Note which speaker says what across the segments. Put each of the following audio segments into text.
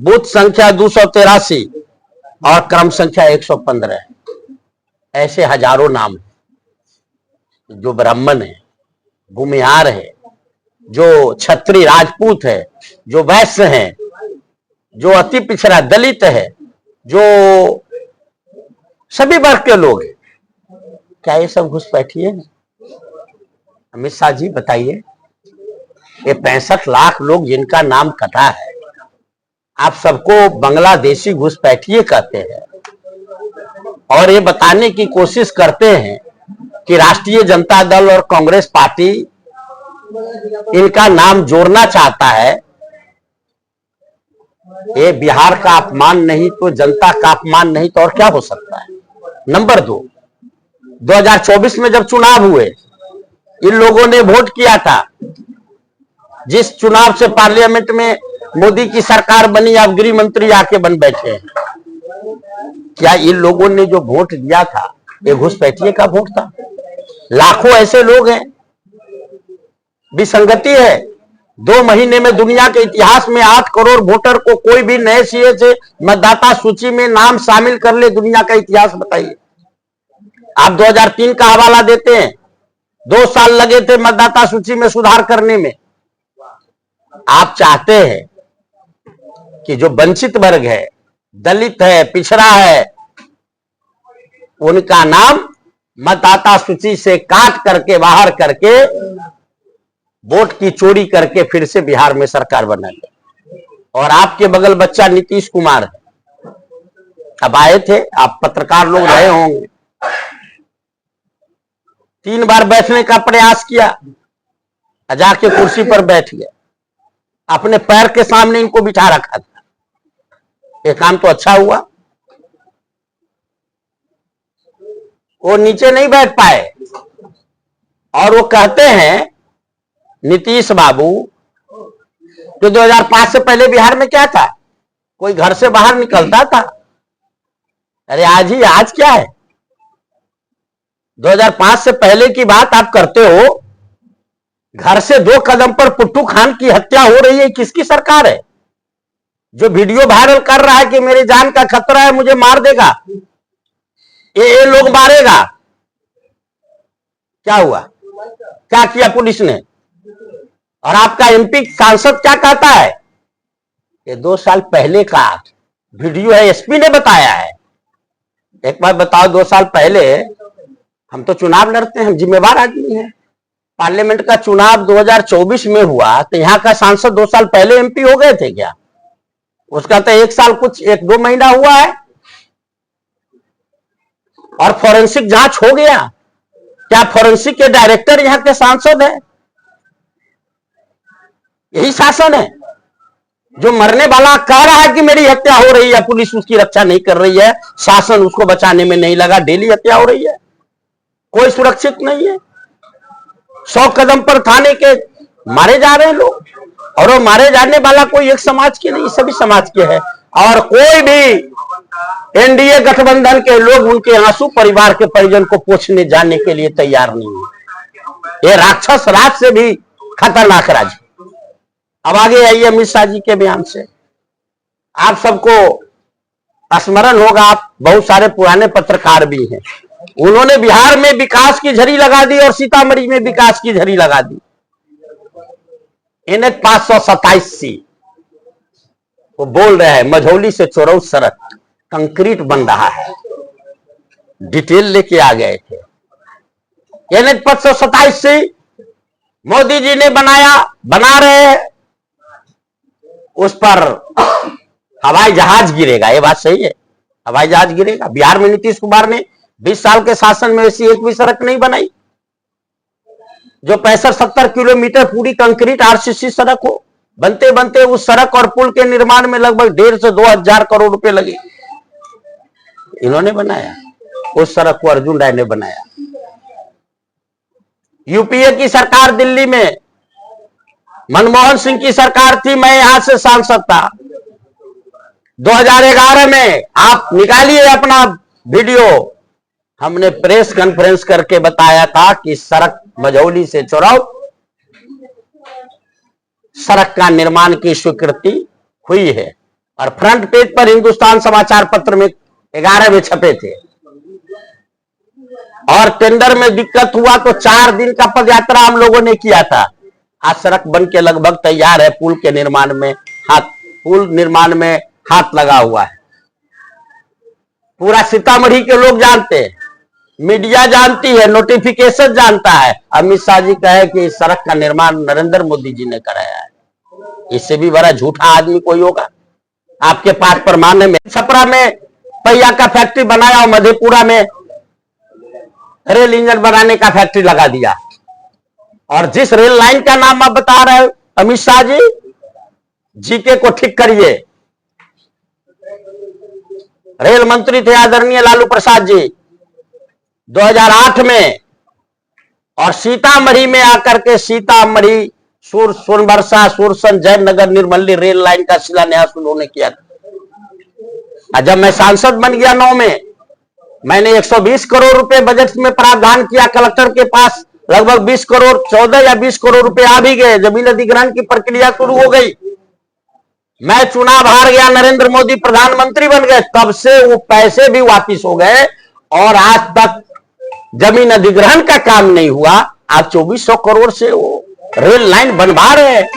Speaker 1: Booth संख्या 283 और क्रम संख्या 115। ऐसे हजारों नाम जो ब्राह्मण है, भूमिहार है, जो क्षत्रिय राजपूत है, जो वैश्य है, जो अति पिछड़ा दलित है, जो सभी वर्ग के लोग हैं, क्या ये सब घुसपैठिए हैं? अमित शाह जी बताइए, ये 65 लाख लोग जिनका नाम कटा है, आप सबको बांग्लादेशी घुसपैठिए कहते हैं और ये बताने की कोशिश करते हैं कि राष्ट्रीय जनता दल और कांग्रेस पार्टी इनका नाम जोड़ना चाहता है। ये बिहार का अपमान नहीं तो जनता का अपमान नहीं तो और क्या हो सकता है। नंबर 2, 2024 में जब चुनाव हुए, इन लोगों ने वोट किया था। जिस चुनाव से पार्लियामेंट में मोदी की सरकार बनी, अब गृह मंत्री आके बन बैठे हैं। क्या इन लोगों ने जो वोट दिया था ये घुसपैठिए का वोट था? लाखों ऐसे लोग हैं। विसंगति है। 2 महीने में दुनिया के इतिहास में 8 करोड़ वोटर को कोई भी नए सिरे से मतदाता सूची में नाम शामिल कर ले, दुनिया का इतिहास बताइए। आप 2003 का हवाला देते हैं, 2 साल लगे थे मतदाता सूची में सुधार करने में। आप चाहते हैं कि जो वंचित वर्ग है, दलित है, पिछड़ा है, उनका नाम मतदाता सूची से काट करके बाहर करके वोट की चोरी करके फिर से बिहार में सरकार बना ले। और आपके बगल बच्चा नीतीश कुमार है, अब आए थे, आप पत्रकार लोग रहे होंगे, 3 बार बैठने का प्रयास किया, जाके कुर्सी पर बैठ गया, अपने पैर के सामने इनको बिठा रखा था। ये काम तो अच्छा हुआ। वो नीचे नहीं बैठ पाए और वो कहते हैं नीतीश बाबू कि 2005 से पहले बिहार में क्या था, कोई घर से बाहर निकलता था? अरे आज क्या है? 2005 से पहले की बात आप करते हो। घर से 2 कदम पर पुट्टू खान की हत्या हो रही है, किसकी सरकार है? जो वीडियो वायरल कर रहा है कि मेरी जान का खतरा है, मुझे मार देगा, ये लोग मारेगा। क्या हुआ? क्या किया पुलिस ने? और आपका एमपी सांसद क्या कहता है? ये 2 साल पहले का वीडियो है, एसपी ने बताया है। एक बार बताओ, 2 साल पहले हम तो चुनाव लड़ते हैं, हम जिम्मेवार आदमी हैं। पार्लियामेंट का चुनाव 2024 में हुआ तो यहां का सांसद 2 साल पहले एमपी हो गए थे क्या? उसका तो 1 साल कुछ 1-2 महीना हुआ है और फॉरेंसिक जांच हो गया। क्या फॉरेंसिक के डायरेक्टर यहां के सांसद है? यही शासन है जो मरने वाला कह रहा है कि मेरी हत्या हो रही है, पुलिस उसकी रक्षा नहीं कर रही है, शासन उसको बचाने में नहीं लगा, डेली हत्या हो रही है, कोई सुरक्षित नहीं है। 100 कदम पर थाने के मारे जा रहे हैं लोग, और वो मारे जाने वाला कोई एक समाज के नहीं, सभी समाज के है। और कोई भी एनडीए गठबंधन के लोग उनके आंसू परिवार के परिजन को पोछने जाने के लिए तैयार नहीं है। ये राक्षस राज से भी खतरनाक राज। अब आगे आइए अमित शाह जी के बयान से। आप सबको स्मरण होगा, आप बहुत सारे पुराने पत्रकार भी हैं, उन्होंने बिहार में विकास की झड़ी लगा दी और सीतामढ़ी में विकास की झड़ी लगा दी। NH 527C वो बोल रहे हैं मझौली से चोरौल सड़क कंक्रीट बन रहा है, डिटेल लेके आ गए थे। NH 527C मोदी जी ने बना रहे हैं, उस पर हवाई जहाज गिरेगा, ये बात सही है, हवाई जहाज गिरेगा। बिहार में नीतीश कुमार ने 20 साल के शासन में ऐसी एक भी सड़क नहीं बनाई जो 65-70 किलोमीटर पूरी कंक्रीट RCC सड़क हो। बनते बनते उस सड़क और पुल के निर्माण में लगभग 1,500 से 2,000 करोड़ रुपए लगे। इन्होंने बनाया उस सड़क को, अर्जुन राय ने बनाया। यूपीए की सरकार दिल्ली में, मनमोहन सिंह की सरकार थी, मैं यहां से सांसद था। 2011 में आप निकालिए अपना वीडियो, हमने प्रेस कॉन्फ्रेंस करके बताया था कि सड़क मझौली से चोरौल सड़क का निर्माण की स्वीकृति हुई है और फ्रंट पेज पर हिंदुस्तान समाचार पत्र में 11 में छपे थे। और टेंडर में दिक्कत हुआ तो 4 दिन का पदयात्रा हम लोगों ने किया था। आज सड़क बन के लगभग तैयार है, पुल निर्माण में हाथ लगा हुआ है। पूरा सीतामढ़ी के लोग जानते हैं, मीडिया जानती है, नोटिफिकेशन जानता है। अमित शाह जी कहे कि इस सड़क का निर्माण नरेंद्र मोदी जी ने कराया है। इससे भी बड़ा झूठा आदमी कोई होगा आपके पास प्रमाण में? छपरा में पहिया का फैक्ट्री बनाया और मधेपुरा में रेल इंजन बनाने का फैक्ट्री लगा दिया। और जिस रेल लाइन का नाम आप बता रहे हो अमित शाह जी, जीके को ठीक करिए। रेल मंत्री थे आदरणीय लालू प्रसाद जी 2008 में, और सीतामढ़ी में आकर के सीतामढ़ी सोनबरसा सुरसन जयनगर निर्मली रेल लाइन का शिलान्यास उन्होंने किया था। जब मैं सांसद बन गया 9 में, मैंने 120 करोड़ रुपए बजट में प्रावधान किया। कलेक्टर के पास लगभग 20 करोड़ 14 या 20 करोड़ रुपए आ भी गए। जमीन अधिग्रहण की प्रक्रिया शुरू हो गई। मैं चुनाव हार गया, नरेंद्र मोदी प्रधानमंत्री बन गए, तब से वो पैसे भी वापिस हो गए और आज तक जमीन अधिग्रहण का काम नहीं हुआ। आज 2400 करोड़ से वो रेल लाइन बनवा रहे हैं।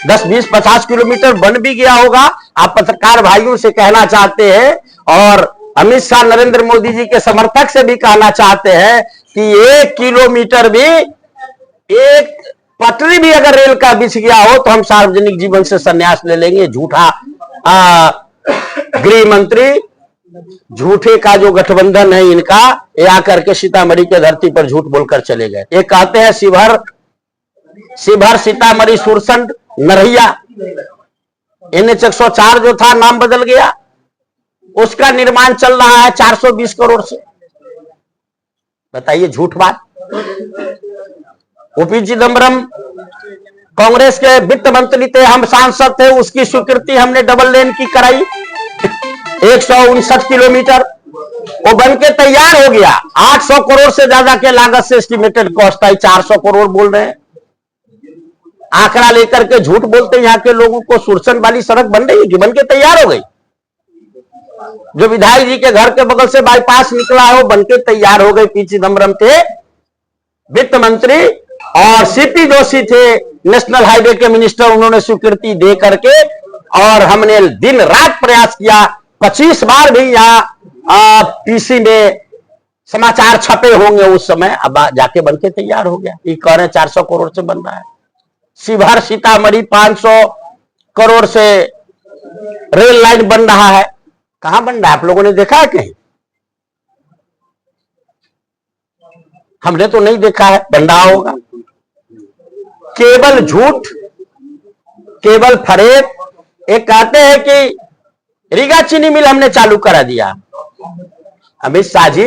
Speaker 1: 10, 20, 50 किलोमीटर बन भी गया होगा। आप पत्रकार भाइयों से कहना चाहते हैं और अमित शाह नरेंद्र मोदी जी के समर्थक से भी कहना चाहते हैं कि 1 किलोमीटर भी, एक पटरी भी अगर रेल का बिछ गया हो तो हम सार्वजनिक जीवन से संन्यास ले लेंगे। झूठा गृह मंत्री, झूठे का जो गठबंधन है इनका, ये आकर के सीतामढ़ी के धरती पर झूठ बोलकर चले गए। ये कहते हैं शिवहर सीतामढ़ी सुरसंड नरहिया, NH 104 जो था नाम बदल गया, उसका निर्माण चल रहा है 420 करोड़ से। बताइए झूठ बात। ओपी चिदम्बरम कांग्रेस के वित्त मंत्री थे, हम सांसद थे, उसकी स्वीकृति हमने डबल लेन की कराई 159 किलोमीटर, वो बन के तैयार हो गया। 800 करोड़ से ज्यादा के लागत से एस्टिमेटेड कॉस्ट आई, 400 करोड़ बोल रहे हैं। आंकड़ा लेकर के झूठ बोलते हैं यहाँ के लोगों को। सुरसन वाली सड़क बन रही है, बन के तैयार हो गई। जो विधायक जी के घर के बगल से बाईपास निकला है वो बन के तैयार हो गई। पी चिदम्बरम थे वित्त मंत्री और सीपी जोशी थे नेशनल हाईवे के मिनिस्टर, उन्होंने स्वीकृति दे करके, और हमने दिन रात प्रयास किया। 25 बार भी यहाँ पीसी में समाचार छपे होंगे उस समय। अब जाके बन के तैयार हो गया। ये कह रहे हैं 400 करोड़ से बन रहा है। शिवहर सीतामढ़ी 500 करोड़ से रेल लाइन बन रहा है। कहां बन रहा है? आप लोगों ने देखा है कहीं? हमने तो नहीं देखा है। बन रहा होगा। केवल झूठ, केवल फरेब। एक कहते हैं कि रीगा चीनी मिल हमने चालू करा दिया। अमित शाह जी,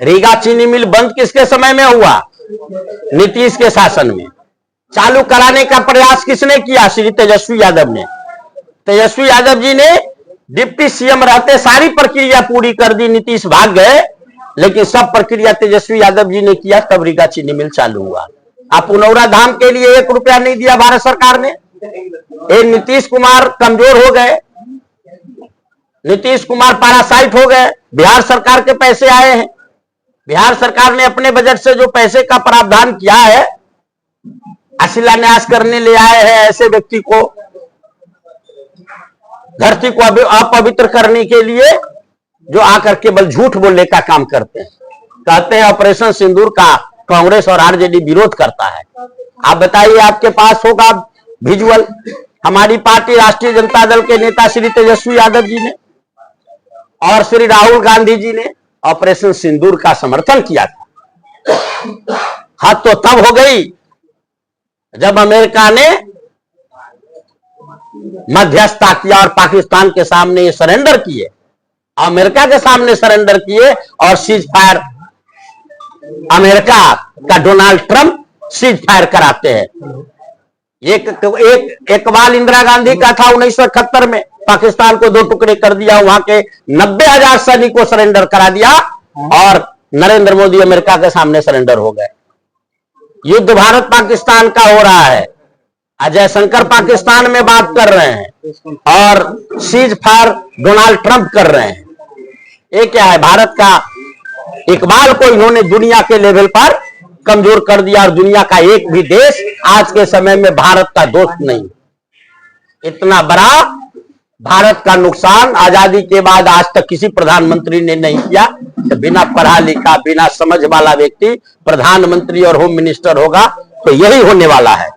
Speaker 1: रीगा चीनी मिल बंद किसके समय में हुआ? नीतीश के शासन में। चालू कराने का प्रयास किसने किया? श्री तेजस्वी यादव ने। तेजस्वी यादव जी ने डिप्टी सीएम रहते सारी प्रक्रिया पूरी कर दी। नीतीश भाग गए, लेकिन सब प्रक्रिया तेजस्वी यादव जी ने किया, तब रीगा चीनी मिल चालू हुआ। आप पुनौरा धाम के लिए 1 रुपया नहीं दिया भारत सरकार ने। नीतीश कुमार कमजोर हो गए, नीतीश कुमार पैरासाइट हो गए। बिहार सरकार के पैसे आए हैं। बिहार सरकार ने अपने बजट से जो पैसे का प्रावधान किया है, शिलान्यास करने ले आए हैं ऐसे व्यक्ति को, धरती को अपवित्र करने के लिए, जो आकर केवल झूठ बोलने का काम करते हैं। कहते हैं ऑपरेशन सिंदूर का कांग्रेस और आरजेडी विरोध करता है। आप बताइए, आपके पास होगा विजुअल। हमारी पार्टी राष्ट्रीय जनता दल के नेता श्री तेजस्वी यादव जी ने और श्री राहुल गांधी जी ने ऑपरेशन सिंदूर का समर्थन किया था। हद तो तब हो गई जब अमेरिका ने मध्यस्थता किया और पाकिस्तान के सामने ये सरेंडर किए, अमेरिका के सामने सरेंडर किए, और सीज फायर अमेरिका का डोनाल्ड ट्रंप सीज फायर कराते हैं। एक बाल इंदिरा गांधी का था 1971 में, पाकिस्तान को 2 टुकड़े कर दिया, वहां के 90,000 सैनिक को सरेंडर करा दिया, और नरेंद्र मोदी अमेरिका के सामने सरेंडर हो गए। युद्ध भारत पाकिस्तान का हो रहा है। अजय शंकर पाकिस्तान में बात कर रहे हैं और सीज फायर डोनाल्ड ट्रंप कर रहे हैं। ये क्या है? भारत का इकबाल को इन्होंने दुनिया के लेवल पर कमजोर कर दिया और दुनिया का एक भी देश आज के समय में भारत का दोस्त नहीं। इतना बड़ा भारत का नुकसान आजादी के बाद आज तक किसी प्रधानमंत्री ने नहीं किया। तो बिना पढ़ा लिखा, बिना समझ वाला व्यक्ति प्रधानमंत्री और होम मिनिस्टर होगा तो यही होने वाला है।